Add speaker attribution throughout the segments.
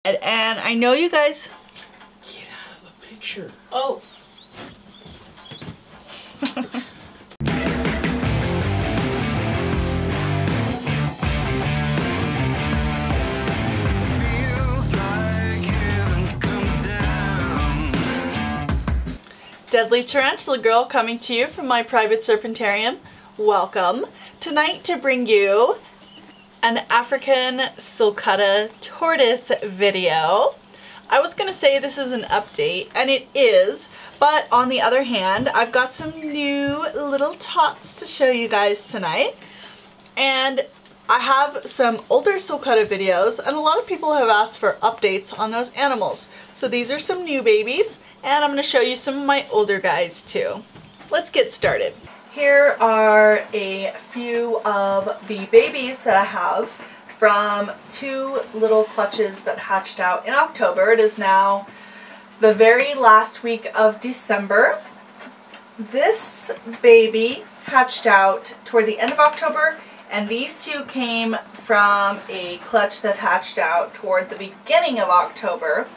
Speaker 1: And I know you guys...
Speaker 2: Get out of the picture.
Speaker 1: Oh. Deadly Tarantula Girl coming to you from my private serpentarium. Welcome. Tonight to bring you an African Sulcata tortoise video. I was gonna say this is an update, and it is, but on the other hand, I've got some new little tots to show you guys tonight. And I have some older Sulcata videos, and a lot of people have asked for updates on those animals. So these are some new babies, and I'm gonna show you some of my older guys too. Let's get started. Here are a few of the babies that I have from two little clutches that hatched out in October. It is now the very last week of December. This baby hatched out toward the end of October, and these two came from a clutch that hatched out toward the beginning of October.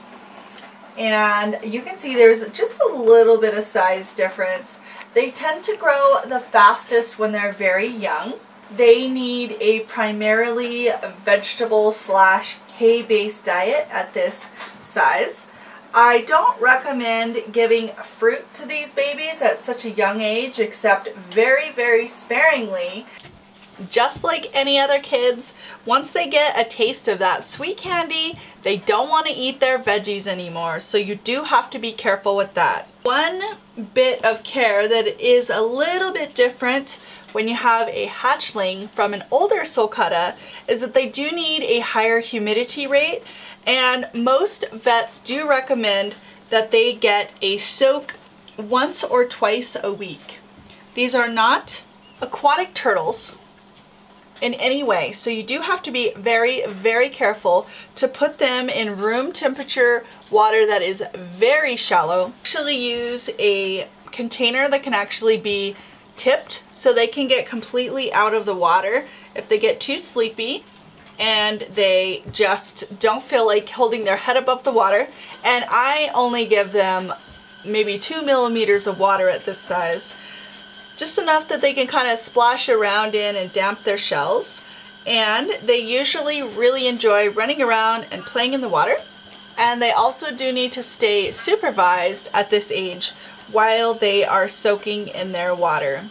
Speaker 1: And you can see there's just a little bit of size difference. They tend to grow the fastest when they're very young. They need a primarily vegetable / hay-based diet at this size. I don't recommend giving fruit to these babies at such a young age, except very, very sparingly. Just like any other kids, once they get a taste of that sweet candy, they don't want to eat their veggies anymore, so you do have to be careful with that. One bit of care that is a little bit different when you have a hatchling from an older Sulcata is that they do need a higher humidity rate, and most vets do recommend that they get a soak once or twice a week. These are not aquatic turtles in any way, so you do have to be very, very careful to put them in room temperature water that is very shallow. Actually use a container that can actually be tipped so they can get completely out of the water if they get too sleepy and they just don't feel like holding their head above the water. And I only give them maybe 2 millimeters of water at this size. Just enough that they can kind of splash around in and damp their shells. And they usually really enjoy running around and playing in the water. And they also do need to stay supervised at this age while they are soaking in their water.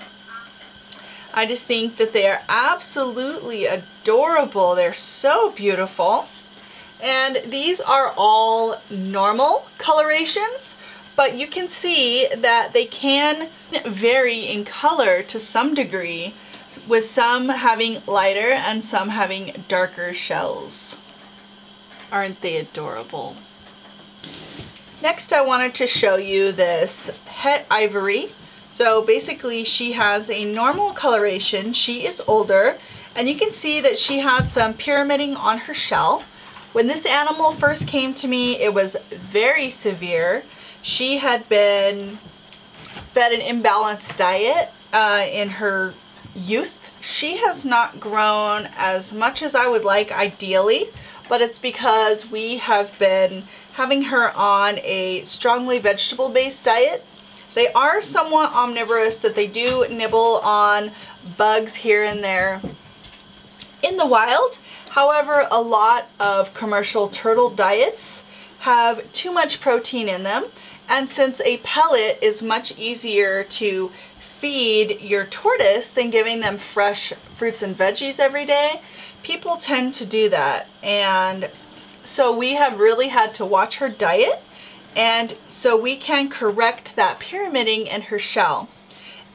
Speaker 1: I just think that they are absolutely adorable. They're so beautiful. And these are all normal colorations, but you can see that they can vary in color to some degree, with some having lighter and some having darker shells. Aren't they adorable? Next, I wanted to show you this het ivory. So basically she has a normal coloration. She is older, and you can see that she has some pyramiding on her shell. When this animal first came to me, it was very severe. She had been fed an imbalanced diet in her youth. She has not grown as much as I would like ideally, but it's because we have been having her on a strongly vegetable-based diet. They are somewhat omnivorous, that they do nibble on bugs here and there in the wild. However, a lot of commercial turtle diets have too much protein in them, and since a pellet is much easier to feed your tortoise than giving them fresh fruits and veggies every day, people tend to do that. And so we have really had to watch her diet, and so we can correct that pyramiding in her shell.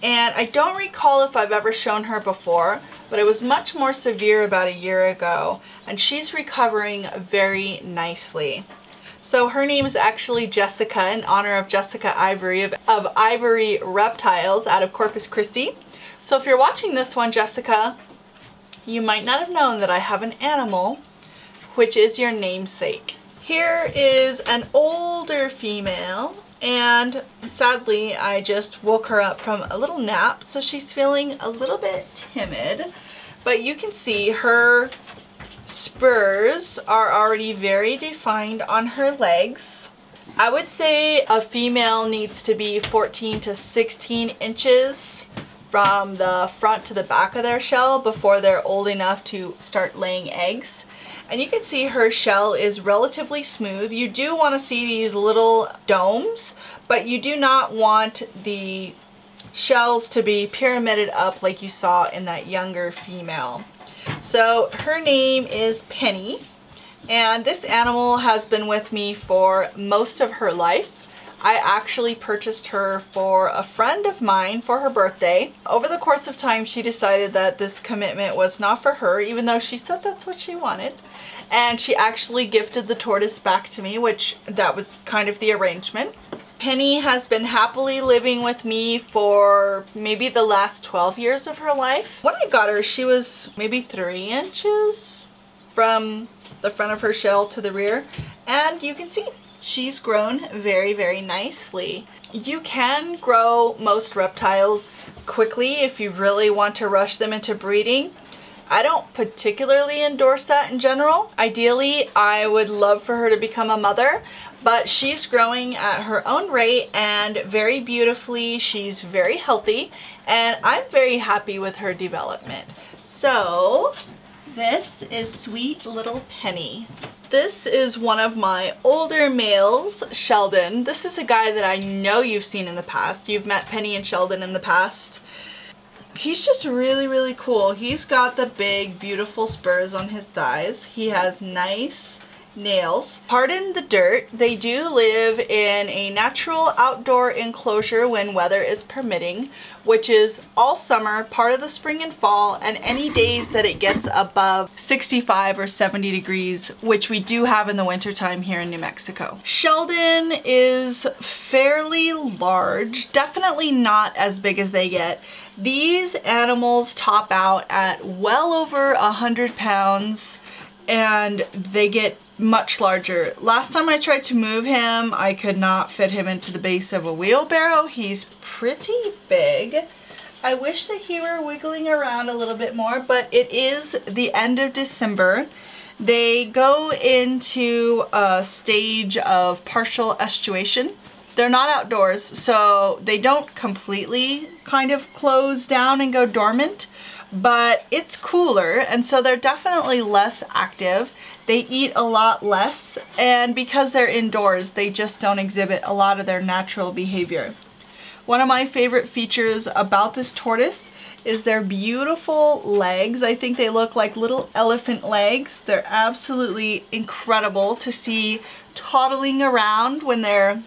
Speaker 1: And I don't recall if I've ever shown her before, but it was much more severe about a year ago, and she's recovering very nicely. So her name is actually Jessica, in honor of Jessica Ivory of Ivory Reptiles out of Corpus Christi. So if you're watching this one, Jessica, you might not have known that I have an animal, which is your namesake. Here is an older female, and sadly I just woke her up from a little nap, so she's feeling a little bit timid. But you can see her spurs are already very defined on her legs. I would say a female needs to be 14 to 16 inches from the front to the back of their shell before they're old enough to start laying eggs. And you can see her shell is relatively smooth. You do want to see these little domes, but you do not want the shells to be pyramided up like you saw in that younger female. So her name is Penny. And this animal has been with me for most of her life. I actually purchased her for a friend of mine for her birthday. Over the course of time, she decided that this commitment was not for her, even though she said that's what she wanted. And she actually gifted the tortoise back to me, which that was kind of the arrangement. Penny has been happily living with me for maybe the last 12 years of her life. When I got her, she was maybe 3 inches from the front of her shell to the rear, and you can see she's grown very, very nicely. You can grow most reptiles quickly if you really want to rush them into breeding. I don't particularly endorse that in general. Ideally, I would love for her to become a mother, but she's growing at her own rate and very beautifully. She's very healthy, and I'm very happy with her development. So this is sweet little Penny. This is one of my older males, Sheldon. This is a guy that I know you've seen in the past. You've met Penny and Sheldon in the past. He's just really, really cool. He's got the big, beautiful spurs on his thighs. He has nice nails. Pardon the dirt. They do live in a natural outdoor enclosure when weather is permitting, which is all summer, part of the spring and fall, and any days that it gets above 65 or 70 degrees, which we do have in the wintertime here in New Mexico. Sheldon is fairly large, definitely not as big as they get. These animals top out at well over 100 pounds, and they get much larger. Last time I tried to move him, I could not fit him into the base of a wheelbarrow. He's pretty big. I wish that he were wiggling around a little bit more, but it is the end of December. They go into a stage of partial estuation. They're not outdoors, so they don't completely kind of close down and go dormant, but it's cooler, and so they're definitely less active. They eat a lot less, and because they're indoors, they just don't exhibit a lot of their natural behavior. One of my favorite features about this tortoise is their beautiful legs. I think they look like little elephant legs. They're absolutely incredible to see toddling around when they're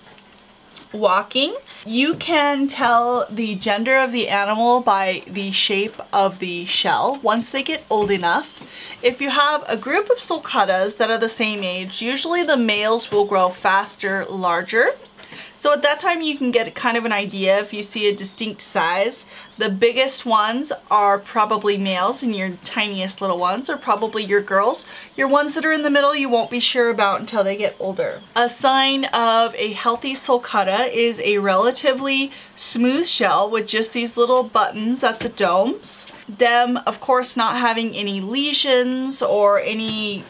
Speaker 1: walking. You can tell the gender of the animal by the shape of the shell once they get old enough. If you have a group of sulcatas that are the same age, usually the males will grow faster, larger. So at that time you can get kind of an idea if you see a distinct size. The biggest ones are probably males, and your tiniest little ones are probably your girls. Your ones that are in the middle you won't be sure about until they get older. A sign of a healthy sulcata is a relatively smooth shell with just these little buttons at the domes. Them, of course, not having any lesions or any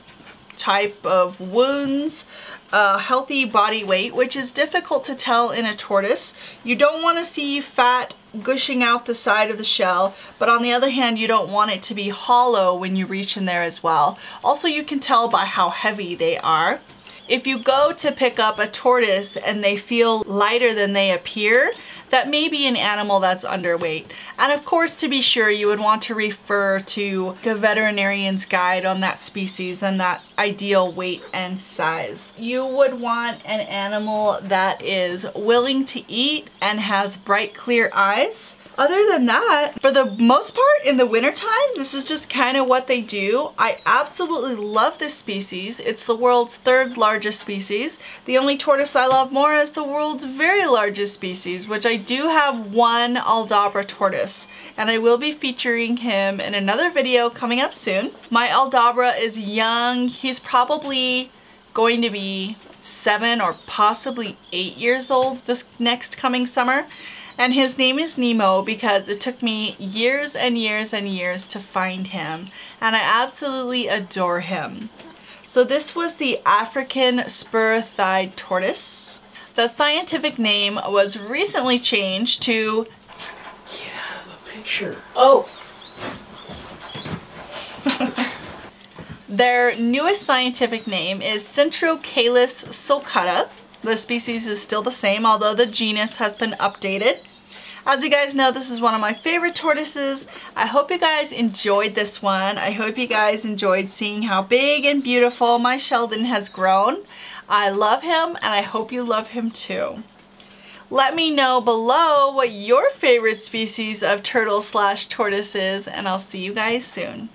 Speaker 1: type of wounds. Healthy body weight, which is difficult to tell in a tortoise. You don't want to see fat gushing out the side of the shell, but on the other hand, you don't want it to be hollow when you reach in there as well. Also, you can tell by how heavy they are. If you go to pick up a tortoise and they feel lighter than they appear, that may be an animal that's underweight. And of course, to be sure, you would want to refer to a veterinarian's guide on that species and that ideal weight and size. You would want an animal that is willing to eat and has bright, clear eyes. Other than that, for the most part in the wintertime, this is just kind of what they do. I absolutely love this species. It's the world's 3rd largest species. The only tortoise I love more is the world's very largest species, which I do have one Aldabra tortoise, and I will be featuring him in another video coming up soon. My Aldabra is young. He's probably going to be 7 or possibly 8 years old this next coming summer. And his name is Nemo because it took me years and years and years to find him, and I absolutely adore him. So this was the African spur-thighed tortoise. The scientific name was recently changed to...
Speaker 2: Get out of the picture.
Speaker 3: Oh.
Speaker 1: Their newest scientific name is Centrocalus sulcata. The species is still the same, although the genus has been updated. As you guys know, this is one of my favorite tortoises. I hope you guys enjoyed this one. I hope you guys enjoyed seeing how big and beautiful my Sheldon has grown. I love him, and I hope you love him too. Let me know below what your favorite species of turtle/tortoise is, and I'll see you guys soon.